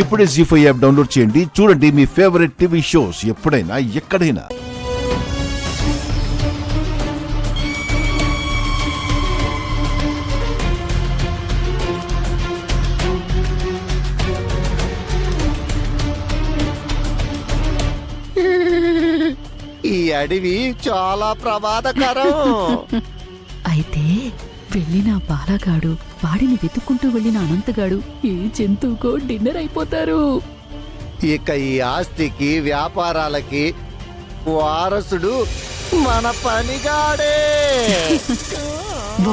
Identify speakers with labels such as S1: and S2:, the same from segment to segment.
S1: ఇప్పుడే జీ5 app download చేయండి. చూడండి మీ ఫేవరెట్ టీవీ షోస్ ఎప్పుడైనా ఎక్కడైనా.
S2: ఈ అడవి చాలా ప్రమాదకరం.
S3: అయితే వెళ్ళిన బాలగాడు వాడిని వెతుక్కుంటూ వెళ్ళిన అనంతగాడు ఏ జంతువుకో డిన్నర్ అయిపోతారు.
S2: ఇక ఈ ఆస్తికి వ్యాపారాలకి వారసుడు మన పనిగాడే.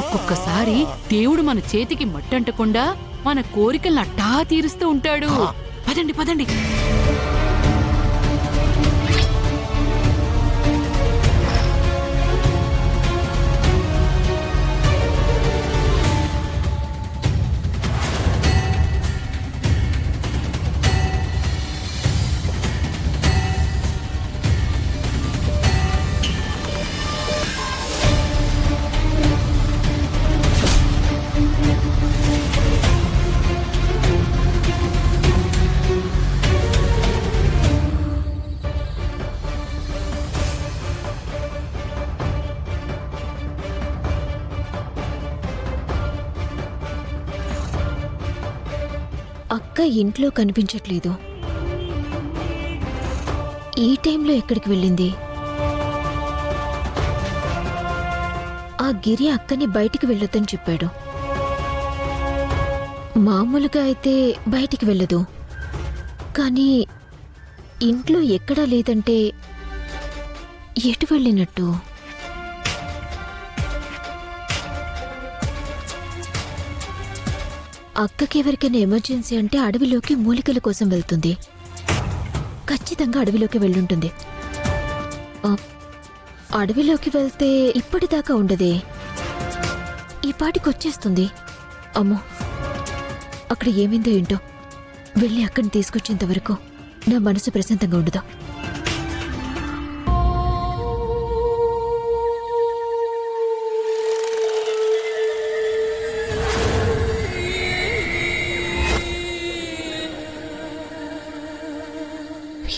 S3: ఒక్కొక్కసారి దేవుడు మన చేతికి మట్టంటకుండా మన కోరికలను అట్టా తీరుస్తూ ఉంటాడు. పదండి పదండి.
S4: అక్క ఇంట్లో కనిపించట్లేదు. ఈ టైంలో ఎక్కడికి వెళ్ళింది? ఆ గిరి అక్కని బయటికి వెళ్ళొద్దని చెప్పాడు. మామూలుగా అయితే బయటికి వెళ్ళదు, కానీ ఇంట్లో ఎక్కడా లేదంటే ఎటు వెళ్ళినట్టు? అక్కకి ఎవరికైనా ఎమర్జెన్సీ అంటే అడవిలోకి మూలికల కోసం వెళ్తుంది. ఖచ్చితంగా అడవిలోకి వెళ్ళుంటుంది. అడవిలోకి వెళ్తే ఇప్పటిదాకా ఉండదే, ఈ పాటికి వచ్చేస్తుంది. అమ్మో, అక్కడ ఏమైందో ఏంటో. వెళ్ళి అక్కడిని తీసుకొచ్చేంత వరకు నా మనసు ప్రశాంతంగా ఉండదు.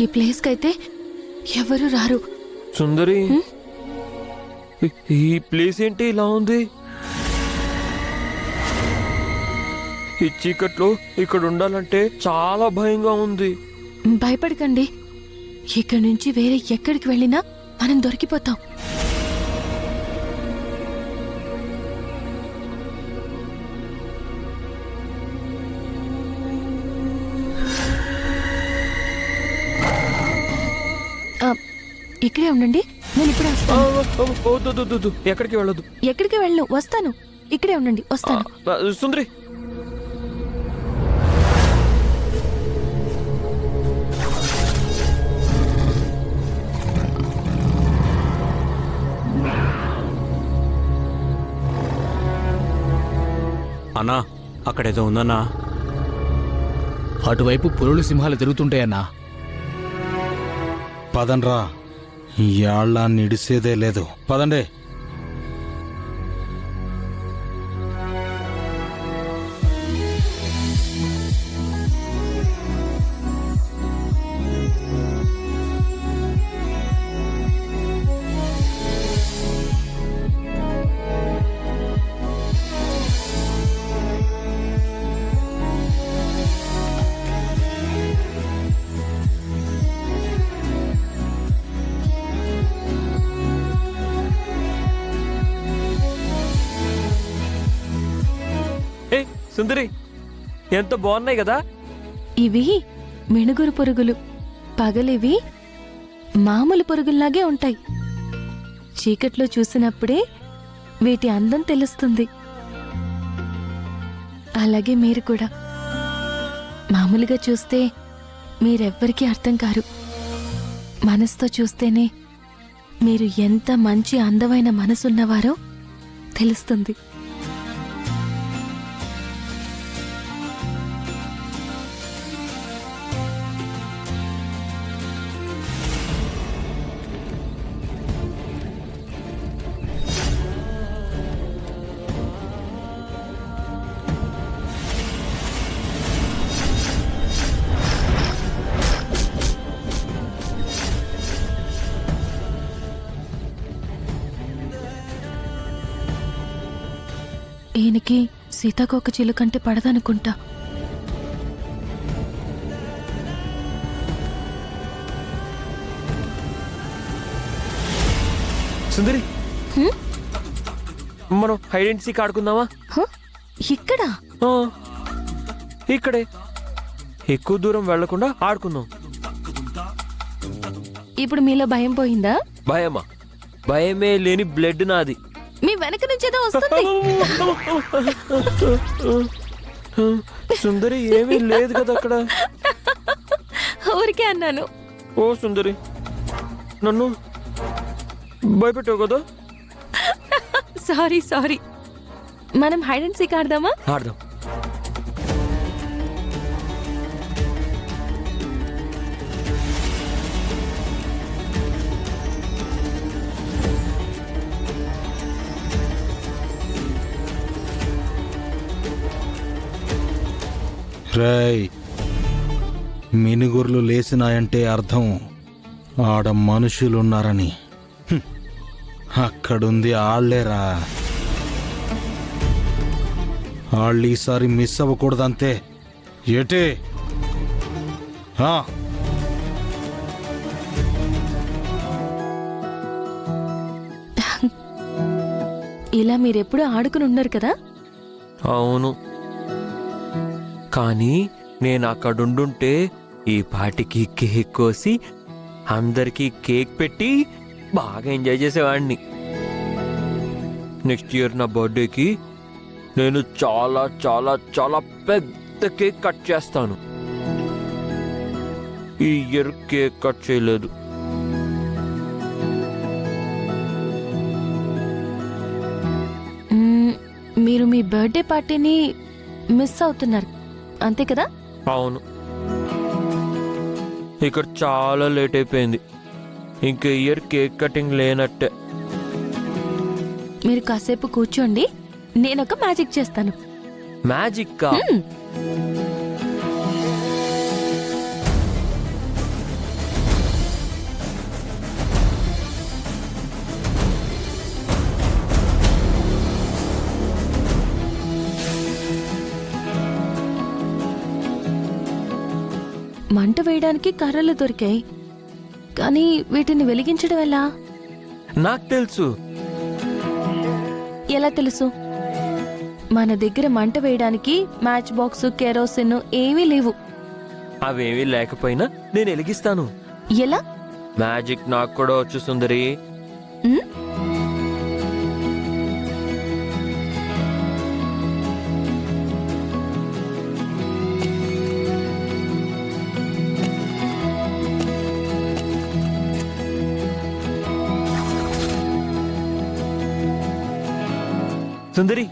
S3: ఈ ప్లేస్ కైతే ఎవరు రారు.
S5: సుందరి, ఈ ప్లేస్ ఏంటి ఇలా ఉంది? ఈ చీకట్లో ఇక్కడ ఉండాలంటే చాలా భయంగా ఉంది.
S3: భయపడకండి, ఇక్కడి నుంచి వేరే ఎక్కడికి వెళ్ళినా మనం దొరికిపోతాం. ఇక్కడే ఉండండి, నేను ఇప్పుడే వస్తాను.
S5: ఎక్కడికి వెళ్ళదు.
S3: ఎక్కడికి వెళ్ళను, వస్తాను. ఇక్కడే ఉండండి, వస్తాను.
S5: సుందరి,
S6: అన్నా అక్కడేదో ఉందన్నా.
S7: అటువైపు పులులు సింహాలు తిరుగుతుంటాయన్నా.
S8: పదండ్రా, యాళ్ళ నిడిసేదే లేదు. పదండి.
S5: సుందరి, ఎంత బాగున్నాయి కదా.
S3: ఇవి మిణుగురు పురుగులు. పగలివి మామూలు పురుగుల్లాగే ఉంటాయి. చీకట్లో చూసినప్పుడే వీటి అందం తెలుస్తుంది. అలాగే మీరు కూడా మామూలుగా చూస్తే మీరెవ్వరికీ అర్థం కారు. మనసుతో చూస్తేనే మీరు ఎంత మంచి అందమైన మనసున్నవారో తెలుస్తుంది.
S4: ఈయనకి సీతాకోక చిలుకంటే పడదనుకుంటా.
S5: సుందరి మనం హైడ్ అండ్ సీక్ ఆడుకుందామా?
S4: ఇక్కడ
S5: ఆ, ఇక్కడే ఎక్కువ దూరం వెళ్లకుండా ఆడుకుందాం.
S4: ఇప్పుడు మీలో భయం పోయిందా?
S5: భయమా? భయమే లేని బ్లడ్ నాది.
S4: మీ వెనక నుంచి ఏదో వస్తుంది.
S5: సుందరి ఏమీ లేదు కదా అక్కడ.
S4: ఊరికే అన్నాను.
S5: ఓ సుందరి, నన్ను భయపెట్టావు కదా.
S4: Sorry sorry. మనం హైడ్ అండ్ సీక్ ఆడదామా?
S5: ఆడదాం.
S8: రేయ్, మినుగుర్లు లేసినాయంటే అర్థం ఆడ మనుషులున్నారని. హ్మ్. అక్కడుంది ఆళ్లేరా. వాళ్ళు ఈసారి మిస్ అవ్వకూడదంతే. ఏటే ఆ,
S4: ఇలా మీరెప్పుడు ఆడుకుని ఉన్నారు కదా?
S5: అవును, కానీ నేను అక్కడుండుంటే ఈ పాటికి కేక్ కోసి అందరికీ కేక్ పెట్టి బాగా ఎంజాయ్ చేసేవాడిని. నెక్స్ట్ ఇయర్ నా బర్త్డేకి నేను చాలా చాలా చాలా పెద్ద కేక్ కట్ చేస్తాను. ఈ ఇయర్ కేక్ కట్ చేయలేదు.
S4: మీరు మీ బర్త్డే పార్టీని మిస్ అవుతున్నారు అంతే కదా?
S5: అవును, ఇక్కడ చాలా లేట్ అయిపోయింది. ఇంక ఇయర్ కేక్ కటింగ్ లేనట్టే.
S4: మీరు కాసేపు కూర్చోండి, నేనొక మ్యాజిక్ చేస్తాను.
S5: మ్యాజిక్కా?
S4: మంట వేయడానికి కర్రలు దొరికాయి, కానీ వీటిని వెలిగించడం ఎలా?
S5: నాకు తెలుసు.
S4: ఎలా తెలుసు? మన దగ్గర మంట వేయడానికి మ్యాచ్ బాక్స్, కెరోసిన్ ఏమీ లేవు.
S5: అవేమీ లేకపోయినా నేను వెలిగిస్తాను.
S4: ఎలా?
S5: మ్యాజిక్ నాకు కూడా వచ్చు సుందరి.
S4: ఉమ్?
S5: సుందరి,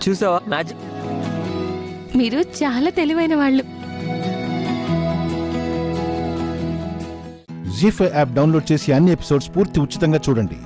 S5: చూసావా మ్యాజిక్?
S4: మీరు చాలా తెలివైన వాళ్ళు.
S1: జీ5 యాప్ డౌన్లోడ్ చేసి అన్ని ఎపిసోడ్స్ పూర్తి ఉచితంగా చూడండి.